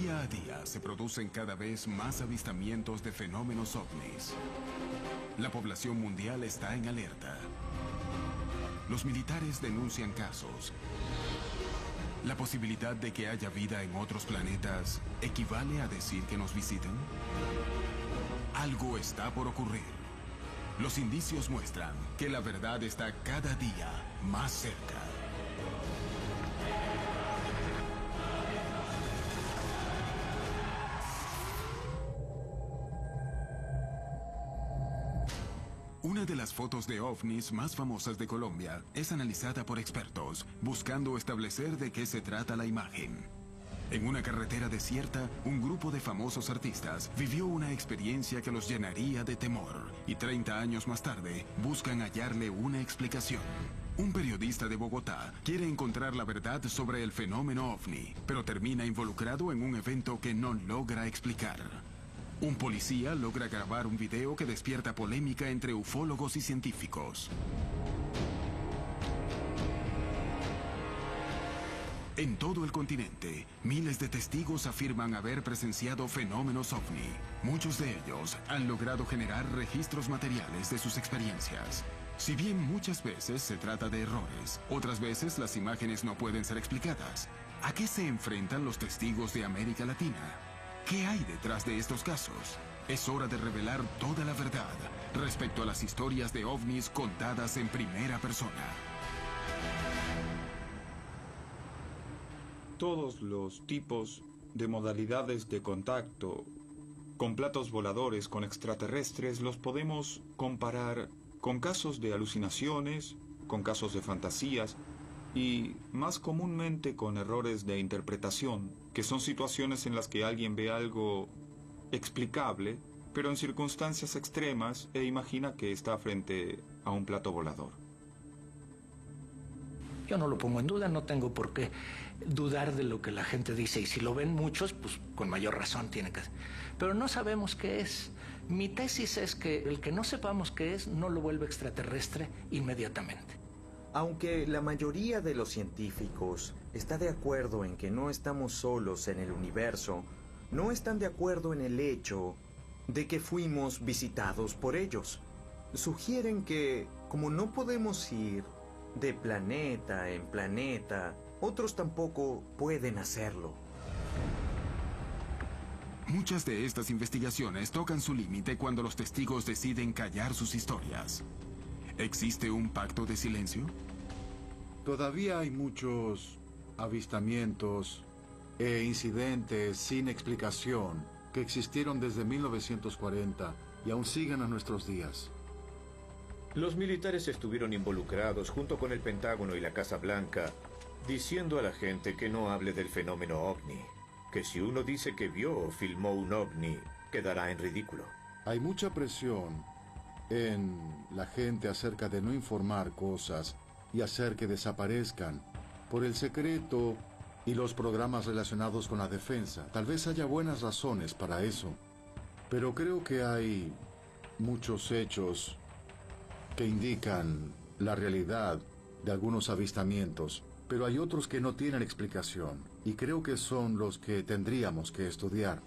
Día a día se producen cada vez más avistamientos de fenómenos ovnis. La población mundial está en alerta. Los militares denuncian casos. ¿La posibilidad de que haya vida en otros planetas equivale a decir que nos visiten? Algo está por ocurrir. Los indicios muestran que la verdad está cada día más cerca. Una de las fotos de ovnis más famosas de Colombia es analizada por expertos, buscando establecer de qué se trata la imagen. En una carretera desierta, un grupo de famosos artistas vivió una experiencia que los llenaría de temor, y 30 años más tarde buscan hallarle una explicación. Un periodista de Bogotá quiere encontrar la verdad sobre el fenómeno ovni, pero termina involucrado en un evento que no logra explicar. Un policía logra grabar un video que despierta polémica entre ufólogos y científicos. En todo el continente, miles de testigos afirman haber presenciado fenómenos ovni. Muchos de ellos han logrado generar registros materiales de sus experiencias. Si bien muchas veces se trata de errores, otras veces las imágenes no pueden ser explicadas. ¿A qué se enfrentan los testigos de América Latina? ¿Qué hay detrás de estos casos? Es hora de revelar toda la verdad respecto a las historias de ovnis contadas en primera persona. Todos los tipos de modalidades de contacto con platos voladores, con extraterrestres, los podemos comparar con casos de alucinaciones, con casos de fantasías y más comúnmente con errores de interpretación, que son situaciones en las que alguien ve algo explicable, pero en circunstancias extremas e imagina que está frente a un plato volador. Yo no lo pongo en duda, no tengo por qué dudar de lo que la gente dice, y si lo ven muchos, pues con mayor razón tiene que ser. Pero no sabemos qué es. Mi tesis es que el que no sepamos qué es no lo vuelve extraterrestre inmediatamente. Aunque la mayoría de los científicos está de acuerdo en que no estamos solos en el universo, no están de acuerdo en el hecho de que fuimos visitados por ellos. Sugieren que, como no podemos ir de planeta en planeta, otros tampoco pueden hacerlo. Muchas de estas investigaciones tocan su límite cuando los testigos deciden callar sus historias. ¿Existe un pacto de silencio? Todavía hay muchos avistamientos e incidentes sin explicación que existieron desde 1940 y aún siguen a nuestros días. Los militares estuvieron involucrados junto con el Pentágono y la Casa Blanca, diciendo a la gente que no hable del fenómeno ovni, que si uno dice que vio o filmó un ovni, quedará en ridículo. Hay mucha presión en la gente acerca de no informar cosas y hacer que desaparezcan por el secreto y los programas relacionados con la defensa. Tal vez haya buenas razones para eso, pero creo que hay muchos hechos que indican la realidad de algunos avistamientos, pero hay otros que no tienen explicación, y creo que son los que tendríamos que estudiar.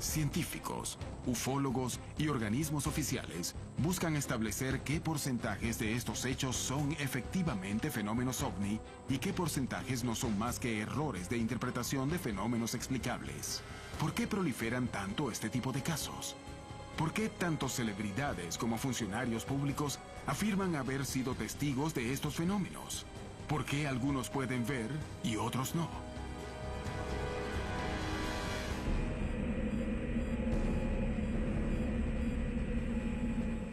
Científicos, ufólogos y organismos oficiales buscan establecer qué porcentajes de estos hechos son efectivamente fenómenos ovni y qué porcentajes no son más que errores de interpretación de fenómenos explicables. ¿Por qué proliferan tanto este tipo de casos? ¿Por qué tanto celebridades como funcionarios públicos afirman haber sido testigos de estos fenómenos? ¿Por qué algunos pueden ver y otros no?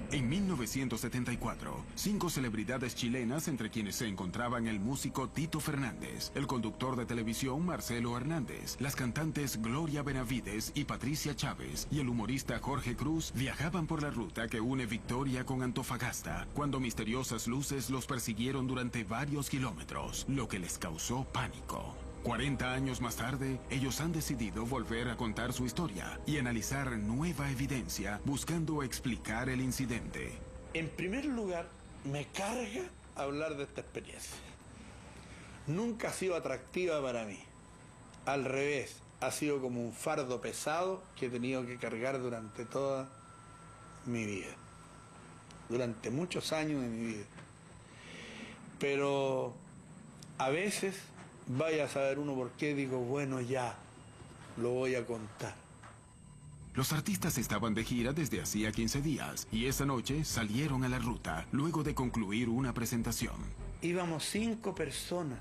En 1974, 5 celebridades chilenas, entre quienes se encontraban el músico Tito Fernández, el conductor de televisión Marcelo Hernández, las cantantes Gloria Benavides y Patricia Chávez y el humorista Jorge Cruz, viajaban por la ruta que une Victoria con Antofagasta, cuando misteriosas luces los persiguieron durante varios kilómetros, lo que les causó pánico. 40 años más tarde, ellos han decidido volver a contar su historia y analizar nueva evidencia buscando explicar el incidente. En primer lugar, me carga hablar de esta experiencia. Nunca ha sido atractiva para mí. Al revés, ha sido como un fardo pesado que he tenido que cargar durante toda mi vida, durante muchos años de mi vida. Pero a veces, vaya a saber uno por qué, digo, bueno, ya, lo voy a contar. Los artistas estaban de gira desde hacía 15 días y esa noche salieron a la ruta luego de concluir una presentación. Íbamos 5 personas,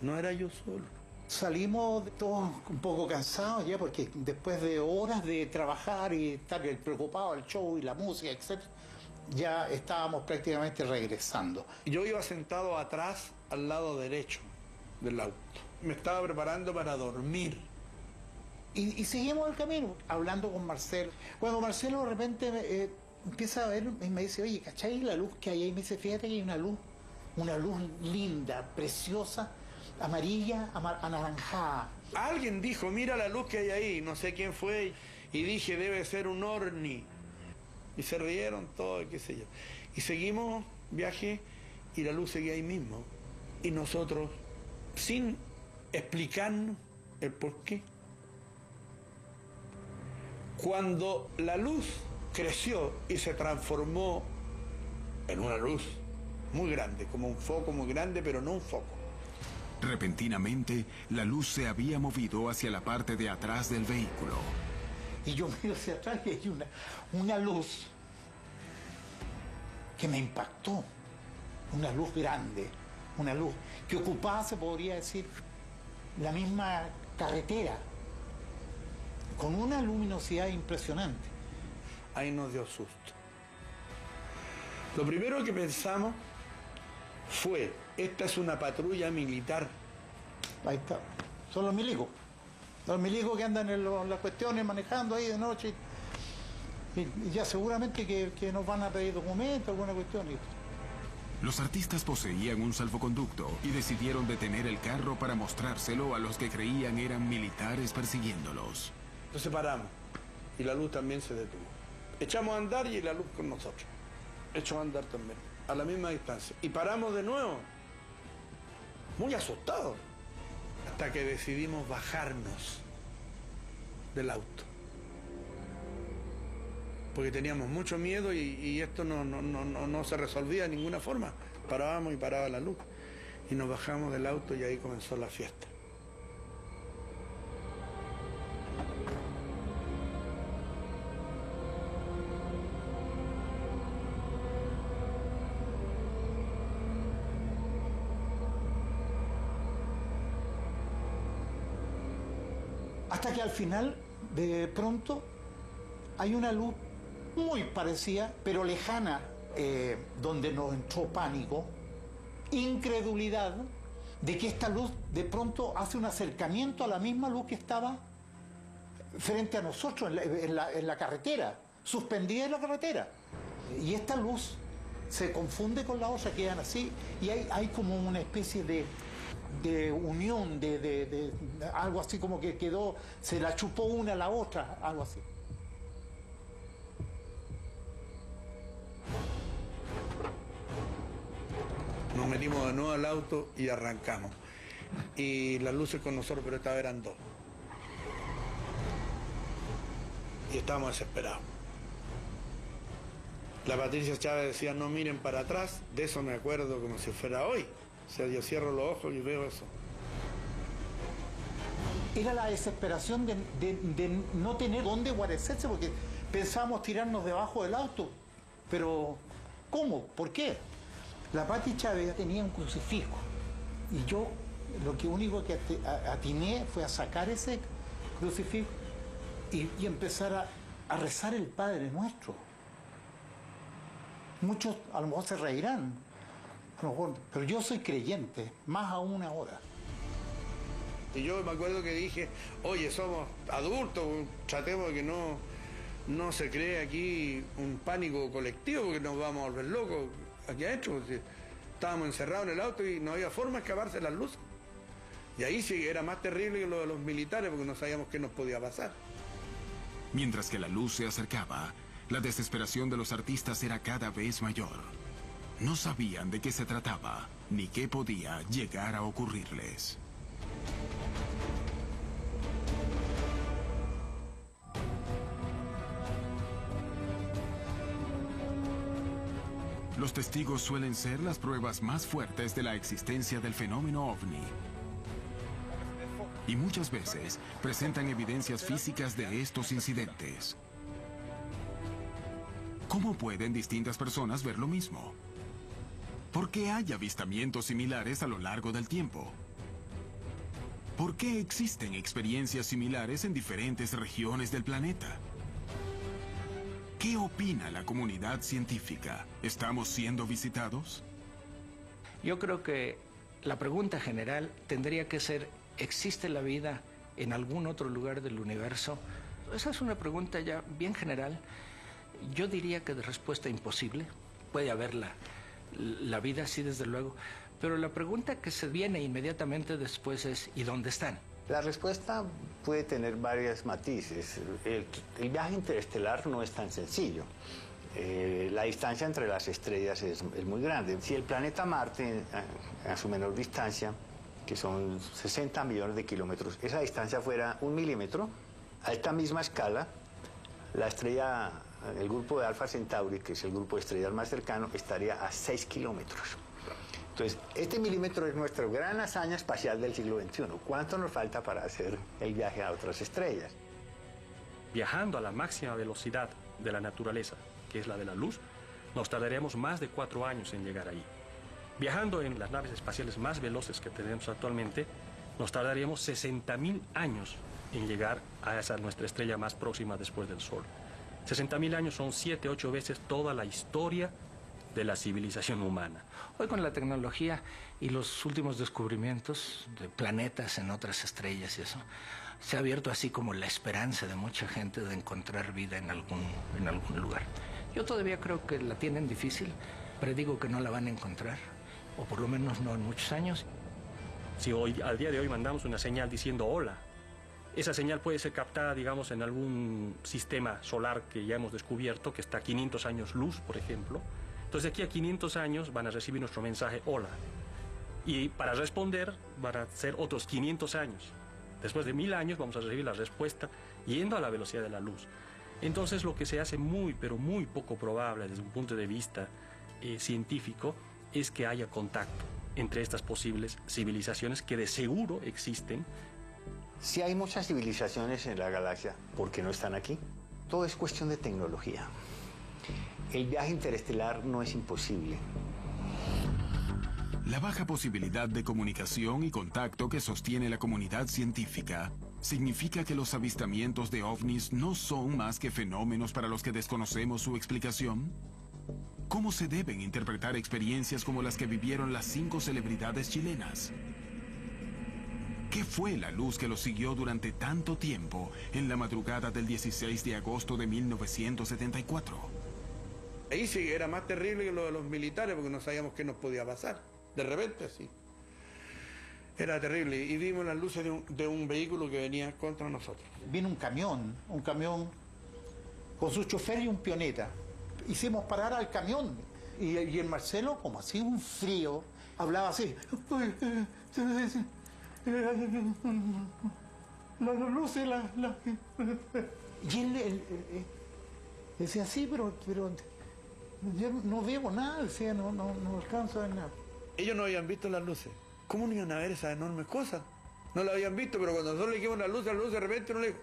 no era yo solo. Salimos todos un poco cansados ya, porque después de horas de trabajar y estar preocupados del show y la música, etc., ya estábamos prácticamente regresando. Yo iba sentado atrás, al lado derecho del auto. Me estaba preparando para dormir. Y seguimos el camino, hablando con Marcelo. Cuando Marcelo de repente empieza a ver y me dice, oye, ¿cachai la luz que hay ahí? Me dice, fíjate que hay una luz linda, preciosa, amarilla, anaranjada. Alguien dijo, mira la luz que hay ahí, no sé quién fue, y dije, debe ser un ovni. Y se rieron todos, qué sé yo. Y seguimos viaje y la luz seguía ahí mismo. Y nosotros, sin explicarnos el por qué, cuando la luz creció y se transformó en una luz muy grande, como un foco muy grande, pero no un foco. Repentinamente, la luz se había movido hacia la parte de atrás del vehículo. Y yo miro hacia atrás y hay una luz que me impactó. Una luz grande, una luz que ocupaba, se podría decir, la misma carretera, con una luminosidad impresionante. Ahí nos dio susto. Lo primero que pensamos fue, esta es una patrulla militar. Ahí está, son los milicos. Los milicos que andan en las cuestiones manejando ahí de noche. Y ya seguramente que nos van a pedir documentos, alguna cuestión. Los artistas poseían un salvoconducto y decidieron detener el carro para mostrárselo a los que creían eran militares persiguiéndolos. Entonces paramos y la luz también se detuvo. Echamos a andar y la luz con nosotros. Echó a andar también, a la misma distancia. Y paramos de nuevo, muy asustados, hasta que decidimos bajarnos del auto. Porque teníamos mucho miedo y esto no se resolvía de ninguna forma. Parábamos y paraba la luz. Y nos bajamos del auto y ahí comenzó la fiesta. Hasta que al final, de pronto, hay una luz muy parecida, pero lejana, donde nos entró pánico, incredulidad, de que esta luz de pronto hace un acercamiento a la misma luz que estaba frente a nosotros en la carretera, suspendida en la carretera. Y esta luz se confunde con la otra, quedan así, y hay como una especie de unión, de algo así como que quedó, se la chupó una a la otra, algo así. Nos metimos de nuevo al auto y arrancamos. Y las luces con nosotros, pero esta vez eran 2. Y estábamos desesperados. La Patricia Chávez decía, no miren para atrás, de eso me acuerdo como si fuera hoy. O sea, yo cierro los ojos y veo eso. Era la desesperación de no tener dónde guarecerse, porque pensábamos tirarnos debajo del auto. Pero, ¿cómo? ¿Por qué? La Pati Chávez tenía un crucifijo. Y yo, único que atiné fue a sacar ese crucifijo y empezar a rezar el Padre Nuestro. Muchos a lo mejor se reirán, a lo mejor, pero yo soy creyente, más aún ahora. Y yo me acuerdo que dije, oye, somos adultos, tratemos de que no se cree aquí un pánico colectivo, porque nos vamos a volver locos aquí adentro. Estábamos encerrados en el auto y no había forma de escaparse de las luces. Y ahí sí era más terrible que lo de los militares, porque no sabíamos qué nos podía pasar. Mientras que la luz se acercaba, la desesperación de los artistas era cada vez mayor. No sabían de qué se trataba, ni qué podía llegar a ocurrirles. Los testigos suelen ser las pruebas más fuertes de la existencia del fenómeno ovni. Y muchas veces presentan evidencias físicas de estos incidentes. ¿Cómo pueden distintas personas ver lo mismo? ¿Por qué hay avistamientos similares a lo largo del tiempo? ¿Por qué existen experiencias similares en diferentes regiones del planeta? ¿Qué opina la comunidad científica? ¿Estamos siendo visitados? Yo creo que la pregunta general tendría que ser, ¿existe la vida en algún otro lugar del universo? Esa es una pregunta ya bien general. Yo diría que de respuesta imposible. Puede haber la vida, sí, desde luego. Pero la pregunta que se viene inmediatamente después es, ¿y dónde están? La respuesta puede tener varios matices. El viaje interestelar no es tan sencillo. La distancia entre las estrellas es muy grande. Si el planeta Marte, a su menor distancia, que son 60 millones de kilómetros, esa distancia fuera 1 milímetro, a esta misma escala, la estrella, el grupo de Alfa Centauri, que es el grupo de estrellas más cercano, estaría a 6 kilómetros. Entonces, este milímetro es nuestra gran hazaña espacial del siglo XXI. ¿Cuánto nos falta para hacer el viaje a otras estrellas? Viajando a la máxima velocidad de la naturaleza, que es la de la luz, nos tardaremos más de 4 años en llegar ahí. Viajando en las naves espaciales más veloces que tenemos actualmente, nos tardaríamos 60.000 años en llegar a nuestra estrella más próxima después del Sol. 60.000 años son 7, 8 veces toda la historia de la civilización humana. Hoy con la tecnología y los últimos descubrimientos de planetas en otras estrellas y eso, se ha abierto así como la esperanza de mucha gente de encontrar vida en algún lugar. Yo todavía creo que la tienen difícil, predigo que no la van a encontrar, o por lo menos no en muchos años. Si hoy, al día de hoy, mandamos una señal diciendo hola, esa señal puede ser captada, digamos, en algún sistema solar que ya hemos descubierto, que está a 500 años luz, por ejemplo. Entonces, de aquí a 500 años van a recibir nuestro mensaje hola. Y para responder van a ser otros 500 años. Después de 1000 años vamos a recibir la respuesta yendo a la velocidad de la luz. Entonces, lo que se hace muy, pero muy poco probable desde un punto de vista científico es que haya contacto entre estas posibles civilizaciones que de seguro existen. Si hay muchas civilizaciones en la galaxia, ¿por qué no están aquí? Todo es cuestión de tecnología. El viaje interestelar no es imposible. La baja posibilidad de comunicación y contacto que sostiene la comunidad científica significa que los avistamientos de ovnis no son más que fenómenos para los que desconocemos su explicación. ¿Cómo se deben interpretar experiencias como las que vivieron las 5 celebridades chilenas? ¿Qué fue la luz que los siguió durante tanto tiempo en la madrugada del 16 de agosto de 1974? Ahí sí era más terrible que lo de los militares porque no sabíamos qué nos podía pasar. De repente, sí. Era terrible. Y vimos las luces de un vehículo que venía contra nosotros. Vino un camión con su chofer y un pioneta. Hicimos parar al camión. Y el Marcelo, como hacía un frío, hablaba así. Las luces, Y él decía, sí, pero yo no veo nada, decía, no alcanzo a ver nada. Ellos no habían visto las luces. ¿Cómo no iban a ver esas enormes cosas? No las habían visto, pero cuando nosotros le dijimos las luces, de repente uno le dijo,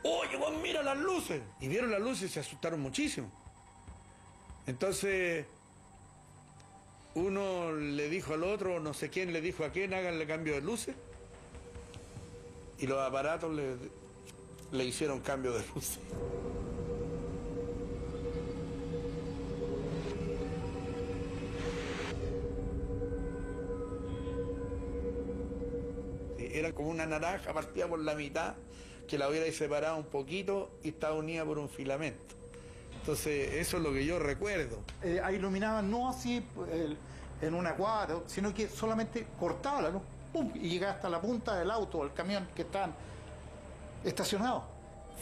oye, Juan, mira las luces. Y vieron las luces y se asustaron muchísimo. Entonces, uno le dijo al otro, no sé quién le dijo a quién, háganle cambio de luces. Y los aparatos le hicieron cambio de luces. Era como una naranja, partida por la mitad, que la hubiera separado un poquito y estaba unida por un filamento. Entonces, eso es lo que yo recuerdo. Iluminaban no así en una cuadra, sino que solamente cortaba la luz, ¡pum!, y llegaba hasta la punta del auto o el camión que estaban estacionados.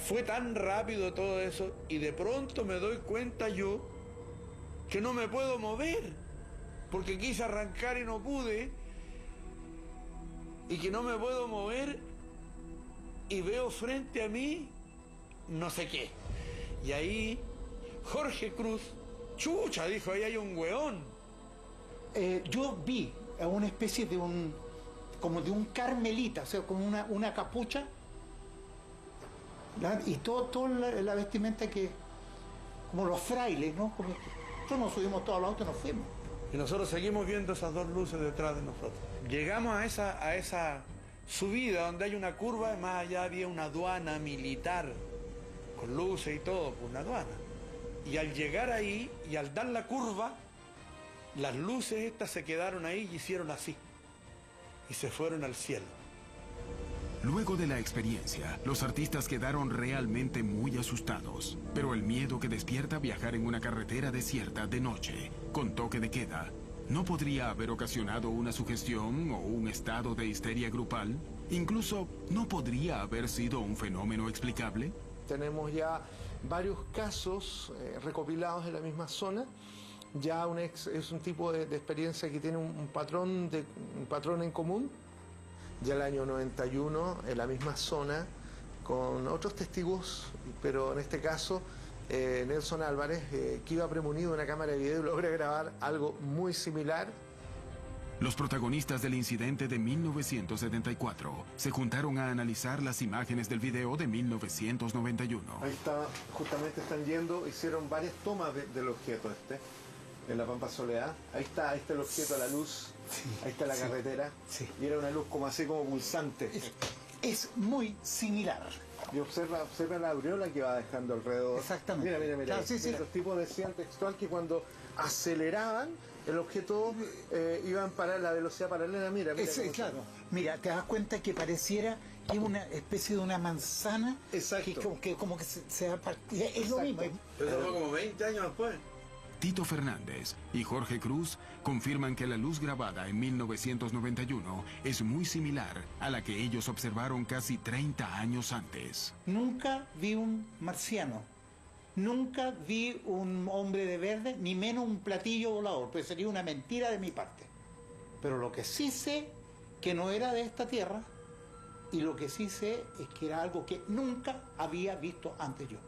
Fue tan rápido todo eso y de pronto me doy cuenta yo que no me puedo mover, porque quise arrancar y no pude, y que no me puedo mover y veo frente a mí no sé qué. Y ahí Jorge Cruz Chucha, dijo, ahí hay un weón. Yo vi a una especie de como de un carmelita, o sea, como una capucha, y toda la vestimenta que, como los frailes, ¿no? Nosotros nos subimos todos los autos y nos fuimos. Y nosotros seguimos viendo esas dos luces detrás de nosotros. Llegamos a esa subida donde hay una curva, y más allá había una aduana militar, con luces y todo, pues una aduana. Y al llegar ahí, y al dar la curva, las luces estas se quedaron ahí y hicieron así. Y se fueron al cielo. Luego de la experiencia, los artistas quedaron realmente muy asustados. Pero el miedo que despierta viajar en una carretera desierta de noche, con toque de queda, ¿no podría haber ocasionado una sugestión o un estado de histeria grupal? Incluso, ¿no podría haber sido un fenómeno explicable? Tenemos ya varios casos recopilados en la misma zona. Ya es un tipo de experiencia que tiene un patrón en común. Ya el año 91, en la misma zona, con otros testigos, pero en este caso Nelson Álvarez, que iba premonido de una cámara de video, logra grabar algo muy similar. Los protagonistas del incidente de 1974 se juntaron a analizar las imágenes del video de 1991. Ahí está, justamente están yendo, hicieron varias tomas del objeto en la Pampa Soledad. Ahí está el objeto a la luz, ahí está la carretera, y era una luz como así como pulsante. Es muy similar. Y observa la aureola que va dejando alrededor. Exactamente. Mira. Claro, Mira, los tipos decían textual que cuando aceleraban, el objeto iba a parar la velocidad paralela. Mira. Claro. Mira, te das cuenta que pareciera que es una especie de una manzana. Exacto. Que como que se va a partir. Es lo mismo. Pero eso fue como 20 años después. Tito Fernández y Jorge Cruz confirman que la luz grabada en 1991 es muy similar a la que ellos observaron casi 30 años antes. Nunca vi un marciano, nunca vi un hombre de verde, ni menos un platillo volador, pues sería una mentira de mi parte. Pero lo que sí sé que no era de esta tierra, y lo que sí sé es que era algo que nunca había visto antes yo,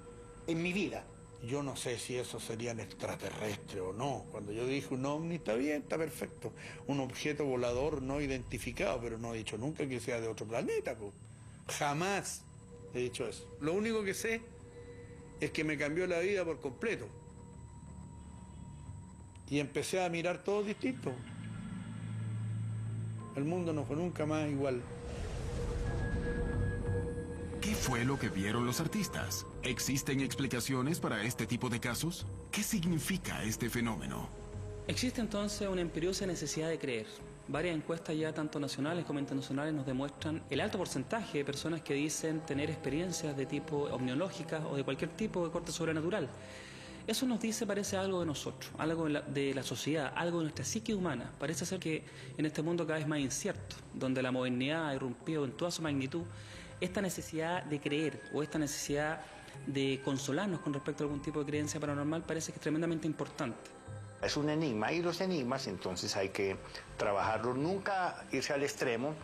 en mi vida. Yo no sé si eso serían extraterrestres o no. Cuando yo dije un ovni, está bien, está perfecto. Un objeto volador no identificado, pero no he dicho nunca que sea de otro planeta. Po. Jamás he dicho eso. Lo único que sé es que me cambió la vida por completo. Y empecé a mirar todo distinto. El mundo no fue nunca más igual. ¿Qué fue lo que vieron los artistas? ¿Existen explicaciones para este tipo de casos? ¿Qué significa este fenómeno? Existe entonces una imperiosa necesidad de creer. Varias encuestas ya tanto nacionales como internacionales nos demuestran el alto porcentaje de personas que dicen tener experiencias de tipo omniológicas o de cualquier tipo de corte sobrenatural. Eso nos dice, parece algo de nosotros, algo de la sociedad, algo de nuestra psique humana. Parece ser que en este mundo cada vez más incierto, donde la modernidad ha irrumpido en toda su magnitud, esta necesidad de creer o esta necesidad de consolarnos con respecto a algún tipo de creencia paranormal parece que es tremendamente importante. Es un enigma, y los enigmas entonces hay que trabajarlos, nunca irse al extremo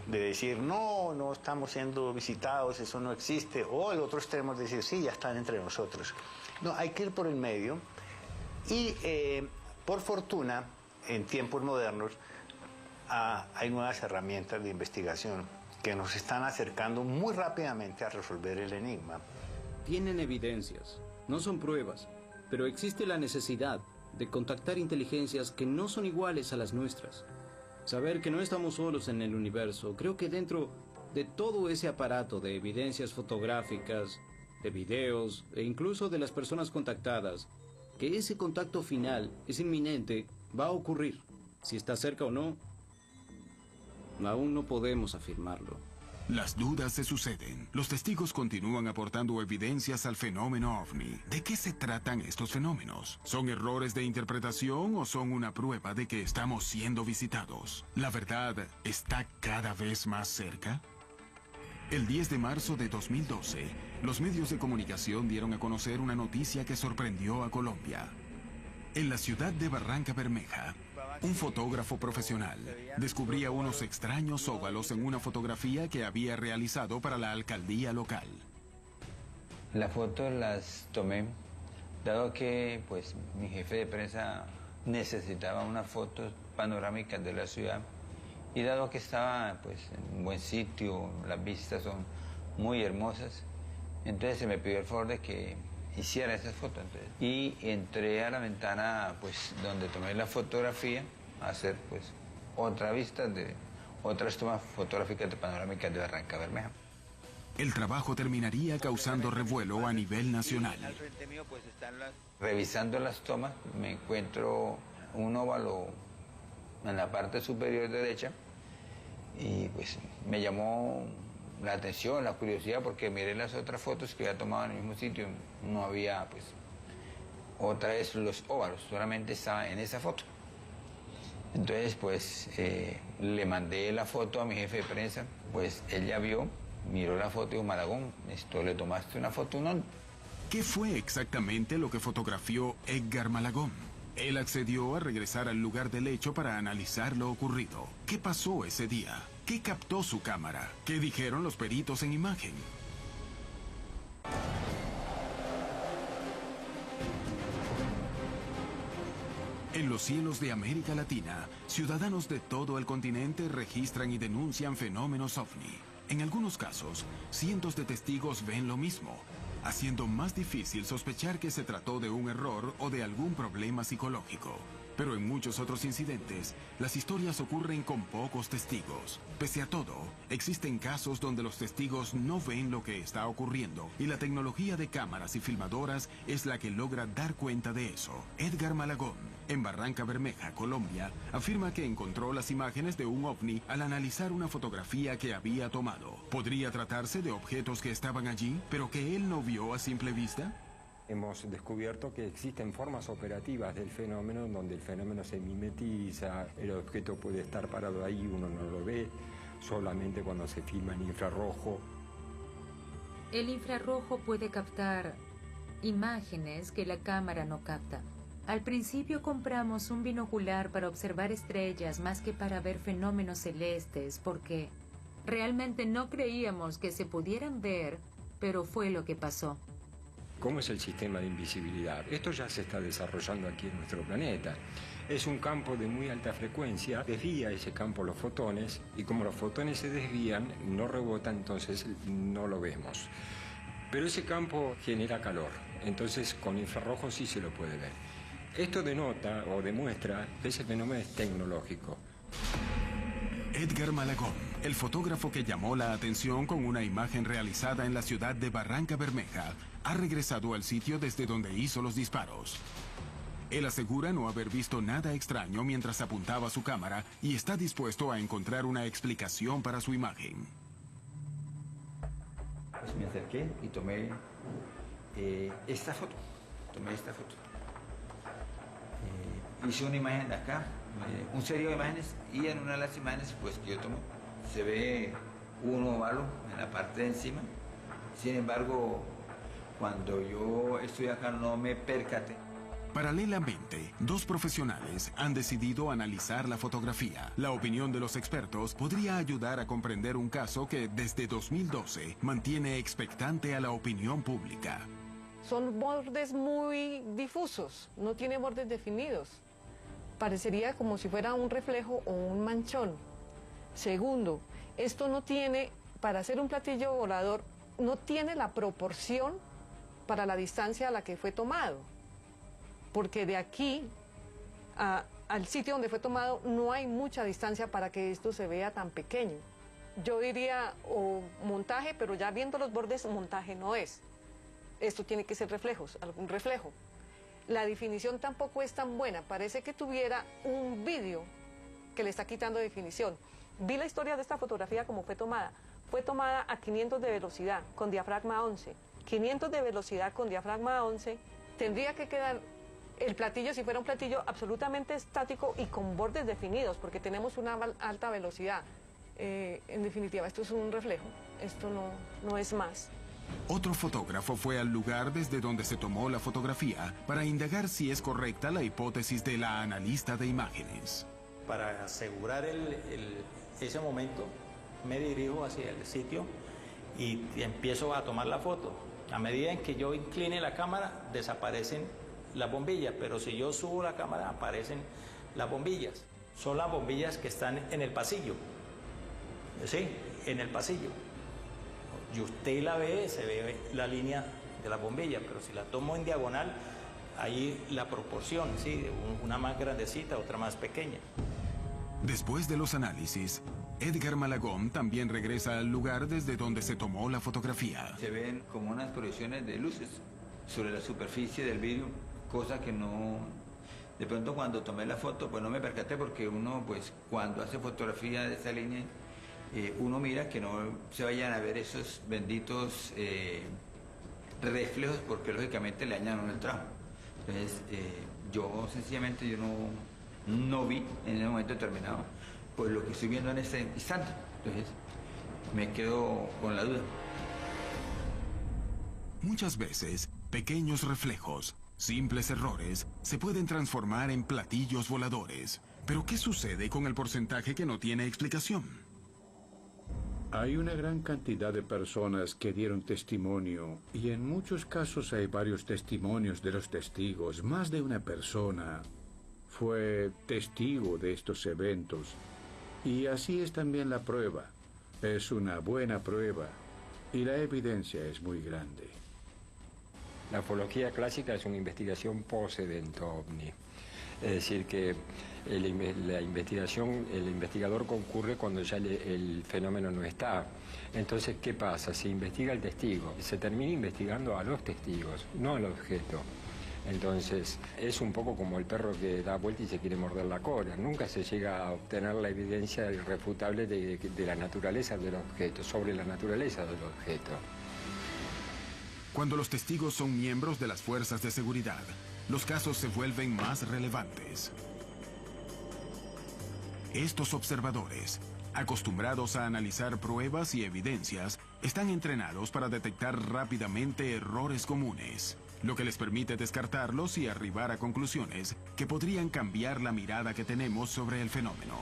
de decir no estamos siendo visitados, eso no existe, o el otro extremo es decir sí, ya están entre nosotros. No, hay que ir por el medio y por fortuna en tiempos modernos hay nuevas herramientas de investigación que nos están acercando muy rápidamente a resolver el enigma. Tienen evidencias, no son pruebas, pero existe la necesidad de contactar inteligencias que no son iguales a las nuestras. Saber que no estamos solos en el universo, creo que dentro de todo ese aparato de evidencias fotográficas, de videos e incluso de las personas contactadas, que ese contacto final es inminente, va a ocurrir. Si está cerca o no, aún no podemos afirmarlo. Las dudas se suceden. Los testigos continúan aportando evidencias al fenómeno ovni. ¿De qué se tratan estos fenómenos? ¿Son errores de interpretación o son una prueba de que estamos siendo visitados? ¿La verdad está cada vez más cerca? El 10 de marzo de 2012, los medios de comunicación dieron a conocer una noticia que sorprendió a Colombia. En la ciudad de Barranca Bermeja, un fotógrafo profesional descubría unos extraños óvalos en una fotografía que había realizado para la alcaldía local. Las fotos las tomé dado que pues mi jefe de prensa necesitaba unas fotos panorámicas de la ciudad y dado que estaba pues en un buen sitio, las vistas son muy hermosas, entonces se me pidió el favor de que hiciera esas fotos. Entonces, y entré a la ventana pues donde tomé la fotografía a hacer pues otra vista de otras tomas fotográficas de panorámicas de Barranca Bermeja. El trabajo terminaría causando revuelo a nivel nacional. Al frente mío pues revisando las tomas me encuentro un óvalo en la parte superior derecha y pues me llamó la atención, la curiosidad, porque miré las otras fotos que había tomado en el mismo sitio, no había pues otra vez los óvalos, solamente estaba en esa foto. Entonces pues le mandé la foto a mi jefe de prensa, pues él ya vio, miró la foto y dijo: Malagón, ¿esto le tomaste una foto? No. ¿Qué fue exactamente lo que fotografió Edgar Malagón? Él accedió a regresar al lugar del hecho para analizar lo ocurrido. ¿Qué pasó ese día? ¿Qué captó su cámara? ¿Qué dijeron los peritos en imagen? En los cielos de América Latina, ciudadanos de todo el continente registran y denuncian fenómenos ovni. En algunos casos, cientos de testigos ven lo mismo, haciendo más difícil sospechar que se trató de un error o de algún problema psicológico. Pero en muchos otros incidentes, las historias ocurren con pocos testigos. Pese a todo, existen casos donde los testigos no ven lo que está ocurriendo y la tecnología de cámaras y filmadoras es la que logra dar cuenta de eso. Edgar Malagón, en Barranca Bermeja, Colombia, afirma que encontró las imágenes de un ovni al analizar una fotografía que había tomado. ¿Podría tratarse de objetos que estaban allí, pero que él no vio a simple vista? Hemos descubierto que existen formas operativas del fenómeno donde el fenómeno se mimetiza, el objeto puede estar parado ahí, uno no lo ve, solamente cuando se filma en infrarrojo. El infrarrojo puede captar imágenes que la cámara no capta. Al principio compramos un binocular para observar estrellas más que para ver fenómenos celestes, porque realmente no creíamos que se pudieran ver, pero fue lo que pasó. ¿Cómo es el sistema de invisibilidad? Esto ya se está desarrollando aquí en nuestro planeta. Es un campo de muy alta frecuencia, desvía ese campo los fotones, y como los fotones se desvían, no rebotan, entonces no lo vemos. Pero ese campo genera calor, entonces con infrarrojo sí se lo puede ver. Esto denota o demuestra que ese fenómeno es tecnológico. Edgar Malagón, el fotógrafo que llamó la atención con una imagen realizada en la ciudad de Barranca Bermeja, ha regresado al sitio desde donde hizo los disparos. Él asegura no haber visto nada extraño mientras apuntaba su cámara y está dispuesto a encontrar una explicación para su imagen. Pues me acerqué y tomé esta foto. Hice una imagen de acá, un serie de imágenes, y en una de las imágenes pues que yo tomé se ve un óvalo en la parte de encima. Sin embargo, cuando yo estoy acá no me percaté. Paralelamente, dos profesionales han decidido analizar la fotografía. La opinión de los expertos podría ayudar a comprender un caso que desde 2012 mantiene expectante a la opinión pública. Son bordes muy difusos, no tiene bordes definidos. Parecería como si fuera un reflejo o un manchón. Segundo, esto no tiene, para hacer un platillo volador, no tiene la proporción para la distancia a la que fue tomado. Porque de aquí al sitio donde fue tomado no hay mucha distancia para que esto se vea tan pequeño. Yo diría o montaje, pero ya viendo los bordes, montaje no es. Esto tiene que ser reflejos, algún reflejo. La definición tampoco es tan buena, parece que tuviera un vídeo que le está quitando definición. Vi la historia de esta fotografía como fue tomada. Fue tomada a 500 de velocidad, con diafragma 11. 500 de velocidad con diafragma 11, tendría que quedar el platillo, si fuera un platillo absolutamente estático y con bordes definidos, porque tenemos una alta velocidad. En definitiva, esto es un reflejo, esto no es más. Otro fotógrafo fue al lugar desde donde se tomó la fotografía para indagar si es correcta la hipótesis de la analista de imágenes. Para asegurar ese momento, me dirijo hacia el sitio y empiezo a tomar la foto. A medida en que yo incline la cámara, desaparecen las bombillas, pero si yo subo la cámara, aparecen las bombillas. Son las bombillas que están en el pasillo. Sí, en el pasillo. Y usted la ve, se ve la línea de la bombilla, pero si la tomo en diagonal, ahí la proporción, sí, una más grandecita, otra más pequeña. Después de los análisis, Edgar Malagón también regresa al lugar desde donde se tomó la fotografía. Se ven como unas proyecciones de luces sobre la superficie del vidrio, cosa que no... De pronto cuando tomé la foto, pues no me percaté porque uno, pues cuando hace fotografía de esta línea, uno mira que no se vayan a ver esos benditos reflejos porque lógicamente le dañan el trabajo. Entonces, yo sencillamente no vi en ese momento determinado pues lo que estoy viendo en este instante. Entonces, me quedo con la duda. Muchas veces, pequeños reflejos, simples errores, se pueden transformar en platillos voladores. Pero ¿qué sucede con el porcentaje que no tiene explicación? Hay una gran cantidad de personas que dieron testimonio y en muchos casos hay varios testimonios de los testigos. Más de una persona fue testigo de estos eventos. Y así es también la prueba. Es una buena prueba y la evidencia es muy grande. La ufología clásica es una investigación post-evento ovni. Es decir, que la investigación, el investigador concurre cuando ya el fenómeno no está. Entonces, ¿qué pasa? Se investiga al testigo. Se termina investigando a los testigos, no al objeto. Entonces, es un poco como el perro que da vuelta y se quiere morder la cola. Nunca se llega a obtener la evidencia irrefutable de la naturaleza del objeto, sobre la naturaleza del objeto. Cuando los testigos son miembros de las fuerzas de seguridad, los casos se vuelven más relevantes. Estos observadores, acostumbrados a analizar pruebas y evidencias, están entrenados para detectar rápidamente errores comunes, lo que les permite descartarlos y arribar a conclusiones que podrían cambiar la mirada que tenemos sobre el fenómeno.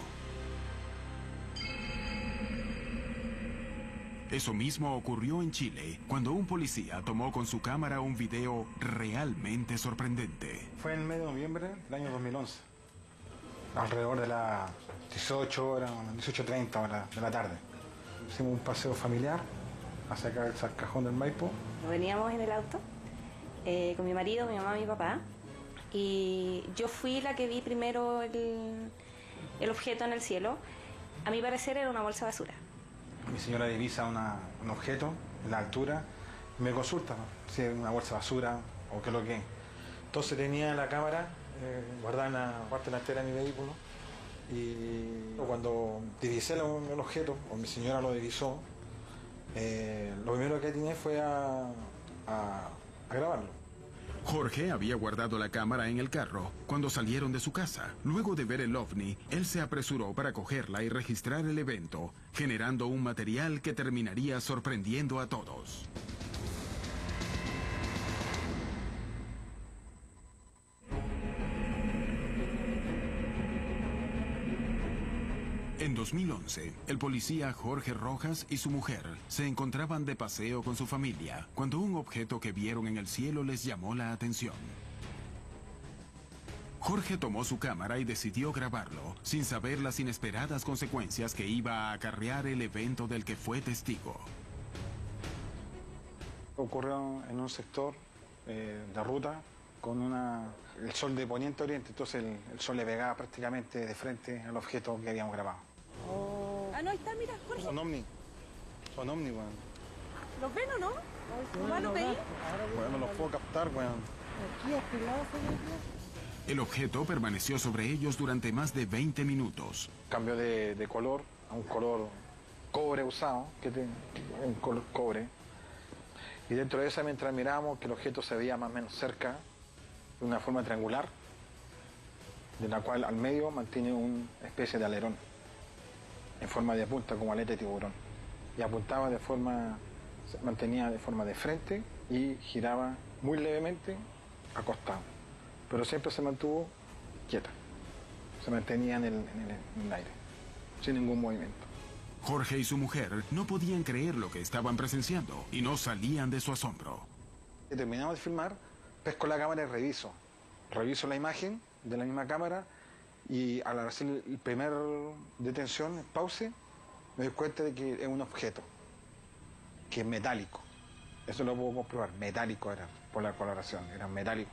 Eso mismo ocurrió en Chile, cuando un policía tomó con su cámara un video realmente sorprendente. Fue en el mes de noviembre del año 2011, alrededor de las 18 horas, 18:30 horas de la tarde. Hicimos un paseo familiar hacia acá, el Salcajón del Maipo. Veníamos en el auto con mi marido, mi mamá y mi papá, y yo fui la que vi primero el objeto en el cielo. A mi parecer era una bolsa de basura. Mi señora divisa un objeto en la altura y me consulta, ¿no?, si es una bolsa de basura o qué es lo que es. Entonces tenía la cámara guardada en la parte delantera de mi vehículo y cuando divisé el objeto, o mi señora lo divisó, lo primero que atiné fue a grabarlo. Jorge había guardado la cámara en el carro cuando salieron de su casa. Luego de ver el ovni, él se apresuró para cogerla y registrar el evento, generando un material que terminaría sorprendiendo a todos. En 2011, el policía Jorge Rojas y su mujer se encontraban de paseo con su familia cuando un objeto que vieron en el cielo les llamó la atención. Jorge tomó su cámara y decidió grabarlo, sin saber las inesperadas consecuencias que iba a acarrear el evento del que fue testigo. Ocurrió en un sector de ruta con el sol de poniente a oriente, entonces el sol le pegaba prácticamente de frente al objeto que habíamos grabado. Ah, no, ahí está, mira, Jorge. Son ovni, weón. ¿Los ven o no? ¿No los veis? Bueno, no los puedo captar, weón. Aquí, a este lado, El objeto permaneció sobre ellos durante más de 20 minutos. Cambió de color a un color cobre usado, un color cobre. Y dentro de esa, mientras mirábamos, que el objeto se veía más o menos cerca, de una forma triangular, de la cual al medio mantiene una especie de alerón, en forma de punta, como aleta de tiburón. Y apuntaba se mantenía de forma de frente y giraba muy levemente acostado. Pero siempre se mantuvo quieta. Se mantenía en el aire, sin ningún movimiento. Jorge y su mujer no podían creer lo que estaban presenciando y no salían de su asombro. Terminamos de filmar, pesco la cámara y reviso. Reviso la imagen de la misma cámara y al hacer el primer detención, pause, me doy cuenta de que es un objeto, que es metálico. Eso lo puedo comprobar, metálico era, por la coloración, era metálico.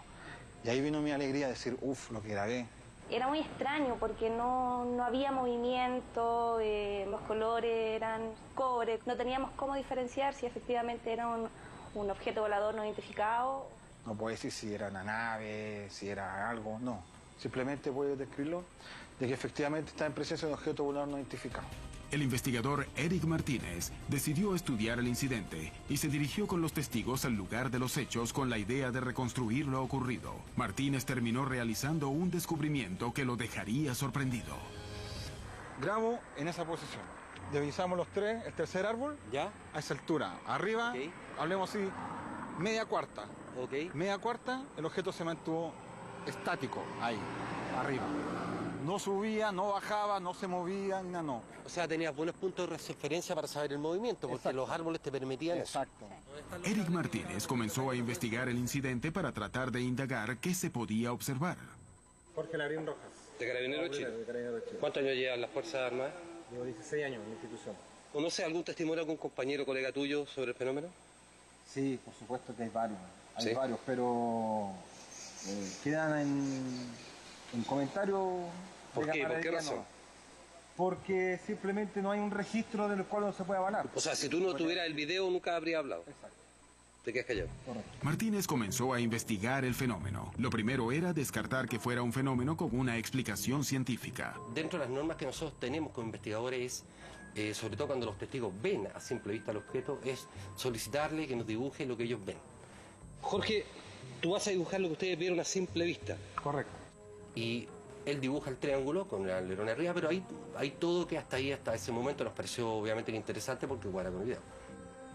Y ahí vino mi alegría de decir, uff, lo que grabé. Era muy extraño porque no había movimiento, los colores eran cobre, no teníamos cómo diferenciar si efectivamente era un objeto volador no identificado. No puedo decir si era una nave, si era algo, no. Simplemente puedo describirlo de que efectivamente está en presencia de un objeto volador no identificado. El investigador Eric Martínez decidió estudiar el incidente y se dirigió con los testigos al lugar de los hechos con la idea de reconstruir lo ocurrido. Martínez terminó realizando un descubrimiento que lo dejaría sorprendido. Grabo en esa posición. Divisamos los tres, el tercer árbol, ¿ya? A esa altura. Arriba, okay. Hablemos así, media cuarta. Okay. Media cuarta, el objeto se mantuvo estático, ahí, arriba. No subía, no bajaba, no se movía, no. O sea, tenías buenos puntos de referencia para saber el movimiento, porque los árboles te permitían eso. Exacto. Eric Martínez comenzó a investigar el incidente para tratar de indagar qué se podía observar. Jorge Labrín Rojas. ¿De Carabineros Chile? ¿Cuántos años llevan las Fuerzas Armadas? Llevo 16 años en la institución. ¿Conoce algún testimonio de algún compañero, colega tuyo sobre el fenómeno? Sí, por supuesto que hay varios. Hay ¿sí? varios, pero quedan en comentarios. ¿Por qué? ¿Por qué razón? No. Porque simplemente no hay un registro del cual no se puede avalar. O sea, si tú no tuvieras el video, nunca habría hablado. Exacto. ¿Te quedas callado? Correcto. Martínez comenzó a investigar el fenómeno. Lo primero era descartar que fuera un fenómeno con una explicación científica. Dentro de las normas que nosotros tenemos como investigadores, sobre todo cuando los testigos ven a simple vista el objeto, es solicitarle que nos dibuje lo que ellos ven. Jorge, tú vas a dibujar lo que ustedes vieron a simple vista. Correcto. Y él dibuja el triángulo con el alerón arriba, pero hay todo que hasta ese momento nos pareció obviamente interesante porque guarda con el video.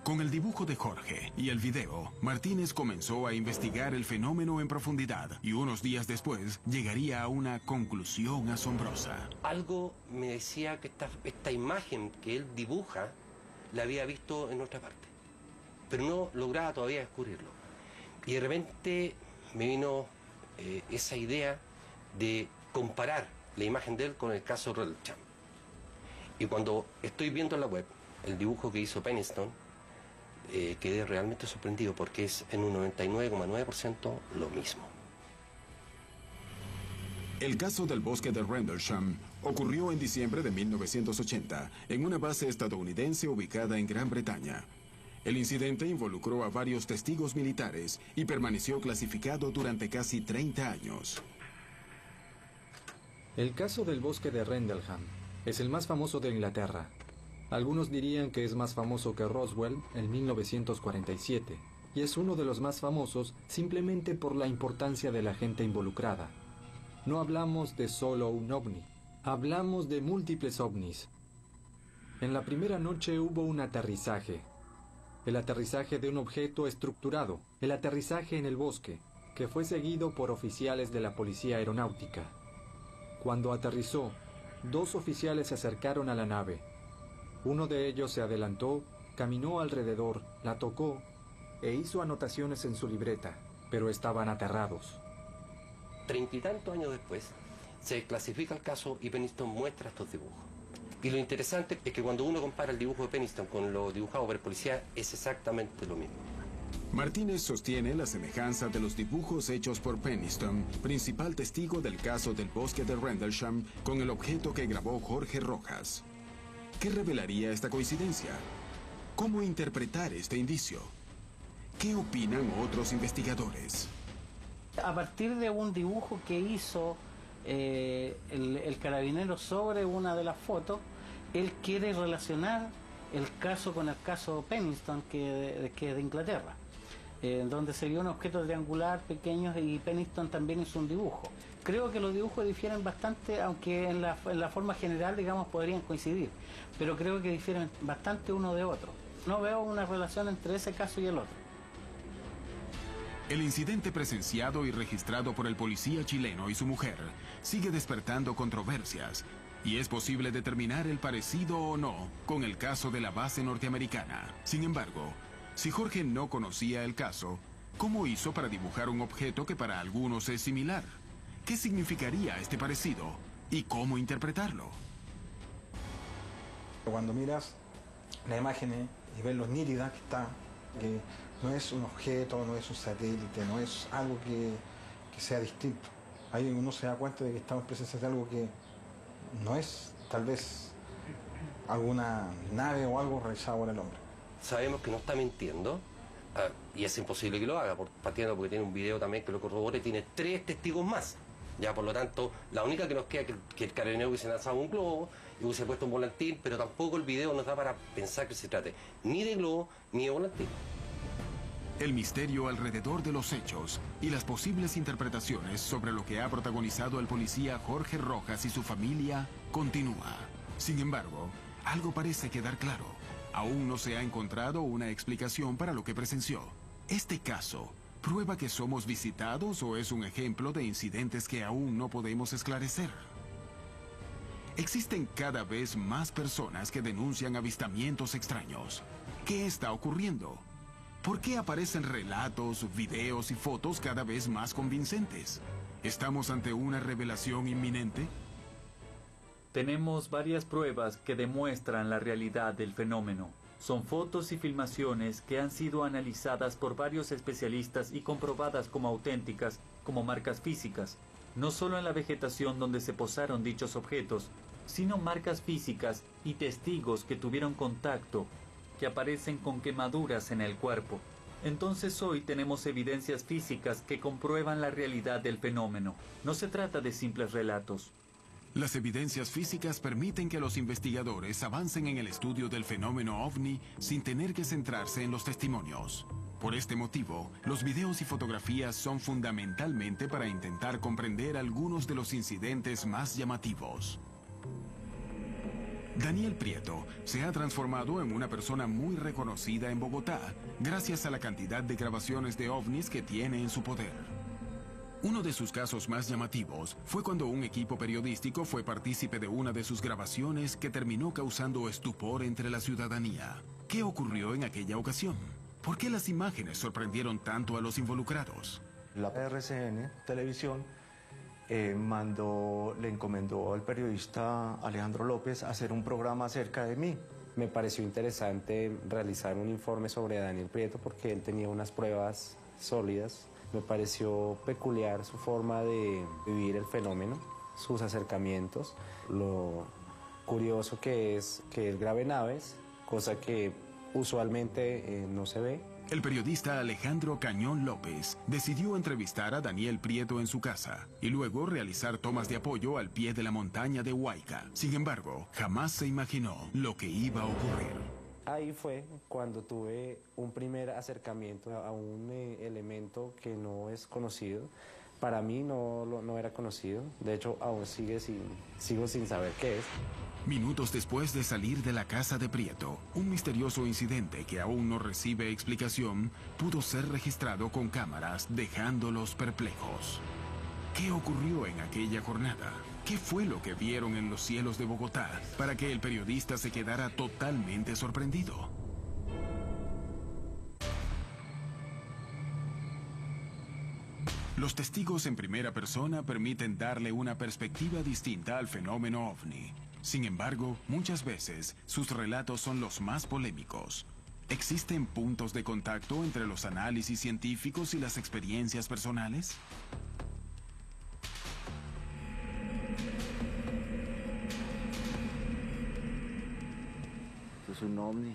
Con el dibujo de Jorge y el video, Martínez comenzó a investigar el fenómeno en profundidad y unos días después llegaría a una conclusión asombrosa. Algo me decía que esta imagen que él dibuja la había visto en otra parte, pero no lograba todavía descubrirlo. Y de repente me vino esa idea de comparar la imagen de él con el caso Rendlesham. Y cuando estoy viendo en la web el dibujo que hizo Penniston, quedé realmente sorprendido porque es en un 99,9% lo mismo. El caso del bosque de Rendlesham ocurrió en diciembre de 1980 en una base estadounidense ubicada en Gran Bretaña. El incidente involucró a varios testigos militares y permaneció clasificado durante casi 30 años. El caso del bosque de Rendlesham es el más famoso de Inglaterra. Algunos dirían que es más famoso que Roswell en 1947, y es uno de los más famosos simplemente por la importancia de la gente involucrada. No hablamos de solo un ovni, hablamos de múltiples ovnis. En la primera noche hubo un aterrizaje. El aterrizaje de un objeto estructurado, el aterrizaje en el bosque, que fue seguido por oficiales de la Policía Aeronáutica. Cuando aterrizó, 2 oficiales se acercaron a la nave. Uno de ellos se adelantó, caminó alrededor, la tocó e hizo anotaciones en su libreta, pero estaban aterrados. 30 y tantos años después, se clasifica el caso y Penniston muestra estos dibujos. Y lo interesante es que cuando uno compara el dibujo de Penniston con lo dibujado por el policía, es exactamente lo mismo. Martínez sostiene la semejanza de los dibujos hechos por Penniston, principal testigo del caso del bosque de Rendlesham, con el objeto que grabó Jorge Rojas. ¿Qué revelaría esta coincidencia? ¿Cómo interpretar este indicio? ¿Qué opinan otros investigadores? A partir de un dibujo que hizo el carabinero sobre una de las fotos, él quiere relacionar el caso con el caso Penniston, que es de Inglaterra, donde se vio un objeto triangular pequeño y Penniston también hizo un dibujo. Creo que los dibujos difieren bastante, aunque en la forma general, digamos, podrían coincidir, pero creo que difieren bastante uno de otro. No veo una relación entre ese caso y el otro. El incidente presenciado y registrado por el policía chileno y su mujer sigue despertando controversias, y es posible determinar el parecido o no con el caso de la base norteamericana. Sin embargo, si Jorge no conocía el caso, ¿Cómo hizo para dibujar un objeto que para algunos es similar? ¿Qué significaría este parecido? ¿Y cómo interpretarlo? Cuando miras la imagen y ves lo nítida que está, que no es un objeto, no es un satélite, no es algo que sea distinto. Ahí uno se da cuenta de que estamos en presencia de algo que no es tal vez alguna nave o algo realizado por el hombre. Sabemos que no está mintiendo, y es imposible que lo haga, partiendo porque tiene un video también que lo corrobora y tiene 3 testigos más. Ya, por lo tanto, la única que nos queda es que el carabinero hubiese lanzado un globo y hubiese puesto un volantín, pero tampoco el video nos da para pensar que se trate ni de globo ni de volantín. El misterio alrededor de los hechos y las posibles interpretaciones sobre lo que ha protagonizado el policía Jorge Rojas y su familia continúa. Sin embargo, algo parece quedar claro. Aún no se ha encontrado una explicación para lo que presenció. Este caso, ¿prueba que somos visitados o es un ejemplo de incidentes que aún no podemos esclarecer? Existen cada vez más personas que denuncian avistamientos extraños. ¿Qué está ocurriendo? ¿Por qué aparecen relatos, videos y fotos cada vez más convincentes? ¿Estamos ante una revelación inminente? Tenemos varias pruebas que demuestran la realidad del fenómeno. Son fotos y filmaciones que han sido analizadas por varios especialistas y comprobadas como auténticas, como marcas físicas, no solo en la vegetación donde se posaron dichos objetos, sino marcas físicas y testigos que tuvieron contacto, que aparecen con quemaduras en el cuerpo. Entonces hoy tenemos evidencias físicas que comprueban la realidad del fenómeno. No se trata de simples relatos. Las evidencias físicas permiten que los investigadores avancen en el estudio del fenómeno ovni sin tener que centrarse en los testimonios. Por este motivo, los videos y fotografías son fundamentalmente para intentar comprender algunos de los incidentes más llamativos. Daniel Prieto se ha transformado en una persona muy reconocida en Bogotá gracias a la cantidad de grabaciones de ovnis que tiene en su poder. Uno de sus casos más llamativos fue cuando un equipo periodístico fue partícipe de una de sus grabaciones que terminó causando estupor entre la ciudadanía. ¿Qué ocurrió en aquella ocasión? ¿Por qué las imágenes sorprendieron tanto a los involucrados? La RCN Televisión le encomendó al periodista Alejandro López hacer un programa acerca de mí. Me pareció interesante realizar un informe sobre Daniel Prieto porque él tenía unas pruebas sólidas. Me pareció peculiar su forma de vivir el fenómeno, sus acercamientos, lo curioso que es que él grabe naves, cosa que usualmente no se ve. El periodista Alejandro Cañón López decidió entrevistar a Daniel Prieto en su casa y luego realizar tomas de apoyo al pie de la montaña de Huayca. Sin embargo, jamás se imaginó lo que iba a ocurrir. Ahí fue cuando tuve un primer acercamiento a un elemento que no es conocido. Para mí no era conocido, de hecho aún sigo sin saber qué es. Minutos después de salir de la casa de Prieto, un misterioso incidente que aún no recibe explicación pudo ser registrado con cámaras, dejándolos perplejos. ¿Qué ocurrió en aquella jornada? ¿Qué fue lo que vieron en los cielos de Bogotá para que el periodista se quedara totalmente sorprendido? Los testigos en primera persona permiten darle una perspectiva distinta al fenómeno ovni. Sin embargo, muchas veces sus relatos son los más polémicos. ¿Existen puntos de contacto entre los análisis científicos y las experiencias personales? Esto es un ovni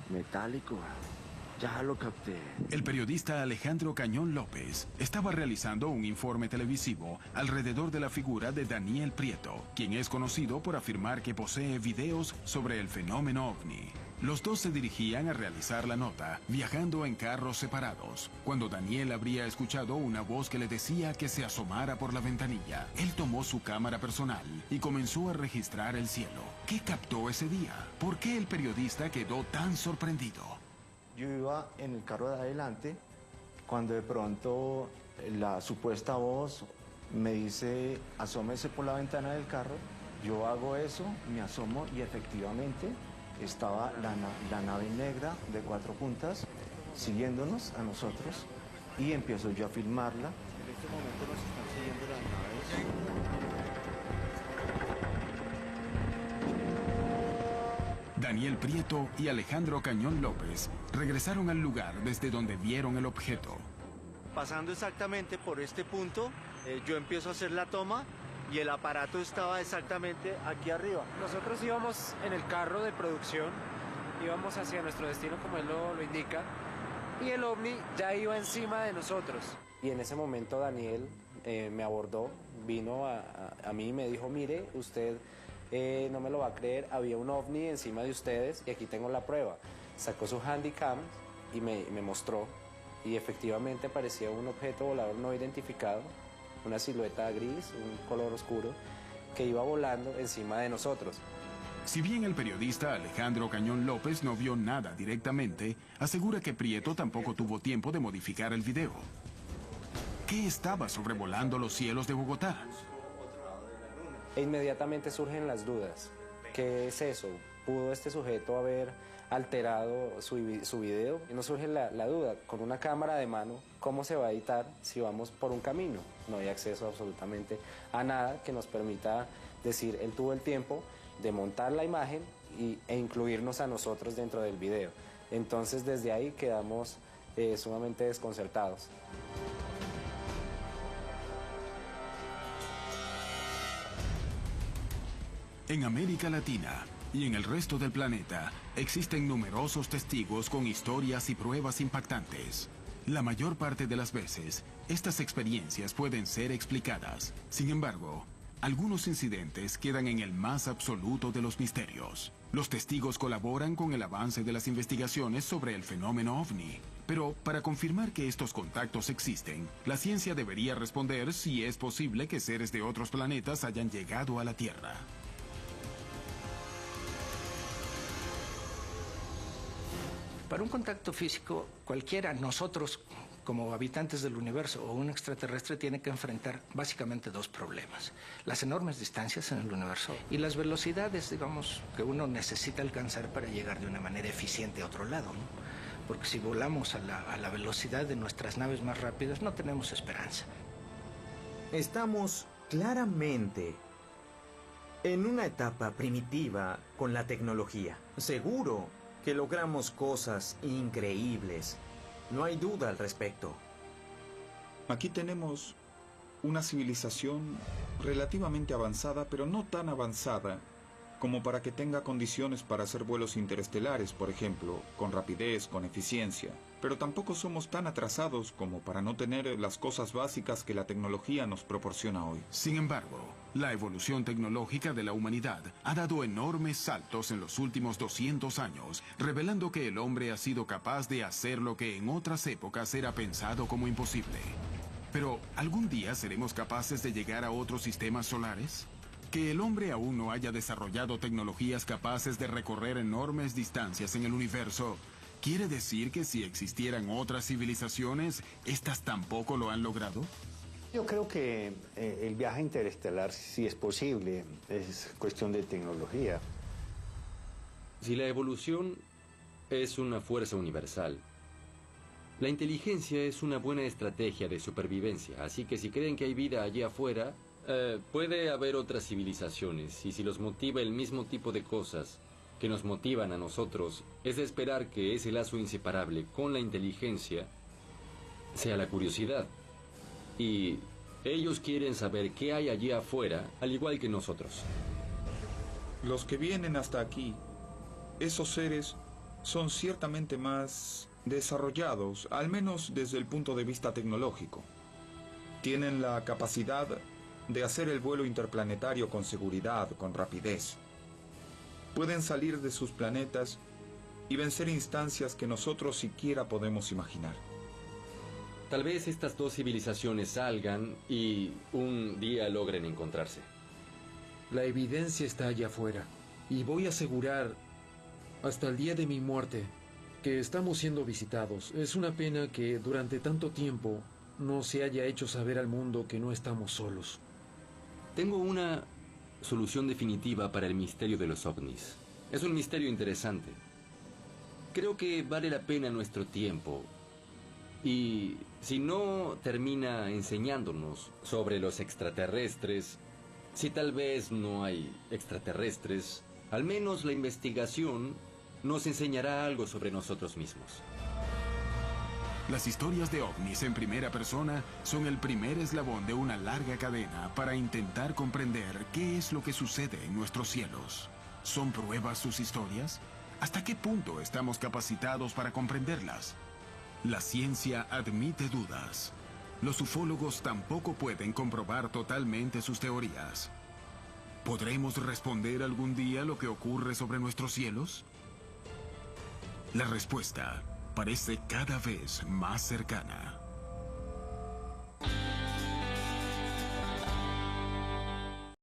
metálico. Ya lo capté. El periodista Alejandro Cañón López estaba realizando un informe televisivo alrededor de la figura de Daniel Prieto, quien es conocido por afirmar que posee videos sobre el fenómeno ovni. Los dos se dirigían a realizar la nota, viajando en carros separados, cuando Daniel habría escuchado una voz que le decía que se asomara por la ventanilla. Él tomó su cámara personal y comenzó a registrar el cielo. ¿Qué captó ese día? ¿Por qué el periodista quedó tan sorprendido? Yo iba en el carro de adelante cuando de pronto la supuesta voz me dice asómese por la ventana del carro. Yo hago eso, me asomo y efectivamente estaba la nave negra de 4 puntas siguiéndonos a nosotros y empiezo yo a filmarla. En este momento nos están siguiendo las naves. Daniel Prieto y Alejandro Cañón López regresaron al lugar desde donde vieron el objeto. Pasando exactamente por este punto, yo empiezo a hacer la toma y el aparato estaba exactamente aquí arriba. Nosotros íbamos en el carro de producción, íbamos hacia nuestro destino como él lo indica, y el ovni ya iba encima de nosotros. Y en ese momento Daniel me abordó, vino a mí y me dijo, mire, usted no me lo va a creer, había un ovni encima de ustedes y aquí tengo la prueba. Sacó su handycam y me mostró, y efectivamente parecía un objeto volador no identificado, una silueta gris, un color oscuro, que iba volando encima de nosotros. Si bien el periodista Alejandro Cañón López no vio nada directamente, asegura que Prieto tampoco tuvo tiempo de modificar el video. ¿Qué estaba sobrevolando los cielos de Bogotá? E inmediatamente surgen las dudas. ¿Qué es eso? ¿Pudo este sujeto haber alterado su video? Y nos surge la duda, con una cámara de mano, ¿cómo se va a editar si vamos por un camino? No hay acceso absolutamente a nada que nos permita decir, él tuvo el tiempo de montar la imagen e incluirnos a nosotros dentro del video. Entonces desde ahí quedamos sumamente desconcertados. En América Latina y en el resto del planeta existen numerosos testigos con historias y pruebas impactantes. La mayor parte de las veces, estas experiencias pueden ser explicadas. Sin embargo, algunos incidentes quedan en el más absoluto de los misterios. Los testigos colaboran con el avance de las investigaciones sobre el fenómeno ovni. Pero para confirmar que estos contactos existen, la ciencia debería responder si es posible que seres de otros planetas hayan llegado a la Tierra. Para un contacto físico, cualquiera, nosotros como habitantes del universo o un extraterrestre, tiene que enfrentar básicamente dos problemas: las enormes distancias en el universo y las velocidades, digamos, que uno necesita alcanzar para llegar de una manera eficiente a otro lado, ¿no? Porque si volamos a la velocidad de nuestras naves más rápidas, no tenemos esperanza. Estamos claramente en una etapa primitiva con la tecnología. Seguro que logramos cosas increíbles. No hay duda al respecto. Aquí tenemos una civilización relativamente avanzada, pero no tan avanzada como para que tenga condiciones para hacer vuelos interestelares, por ejemplo, con rapidez, con eficiencia. Pero tampoco somos tan atrasados como para no tener las cosas básicas que la tecnología nos proporciona hoy. Sin embargo, la evolución tecnológica de la humanidad ha dado enormes saltos en los últimos 200 años, revelando que el hombre ha sido capaz de hacer lo que en otras épocas era pensado como imposible. Pero, ¿algún día seremos capaces de llegar a otros sistemas solares? Que el hombre aún no haya desarrollado tecnologías capaces de recorrer enormes distancias en el universo, ¿quiere decir que si existieran otras civilizaciones, estas tampoco lo han logrado? Yo creo que el viaje interestelar sí es posible, es cuestión de tecnología. Si la evolución es una fuerza universal, la inteligencia es una buena estrategia de supervivencia, así que si creen que hay vida allí afuera, puede haber otras civilizaciones, y si los motiva el mismo tipo de cosas que nos motivan a nosotros, es de esperar que ese lazo inseparable con la inteligencia sea la curiosidad. Y ellos quieren saber qué hay allí afuera, al igual que nosotros. Los que vienen hasta aquí, esos seres, son ciertamente más desarrollados, al menos desde el punto de vista tecnológico. Tienen la capacidad de hacer el vuelo interplanetario con seguridad, con rapidez. Pueden salir de sus planetas y vencer instancias que nosotros siquiera podemos imaginar. Tal vez estas dos civilizaciones salgan y un día logren encontrarse. La evidencia está allá afuera, y voy a asegurar, hasta el día de mi muerte, que estamos siendo visitados. Es una pena que durante tanto tiempo no se haya hecho saber al mundo que no estamos solos. Tengo una solución definitiva para el misterio de los ovnis. Es un misterio interesante. Creo que vale la pena nuestro tiempo y Si no termina enseñándonos sobre los extraterrestres, si tal vez no hay extraterrestres, al menos la investigación nos enseñará algo sobre nosotros mismos. Las historias de ovnis en primera persona son el primer eslabón de una larga cadena para intentar comprender qué es lo que sucede en nuestros cielos. ¿Son pruebas sus historias? ¿Hasta qué punto estamos capacitados para comprenderlas? La ciencia admite dudas. Los ufólogos tampoco pueden comprobar totalmente sus teorías. ¿Podremos responder algún día lo que ocurre sobre nuestros cielos? La respuesta parece cada vez más cercana.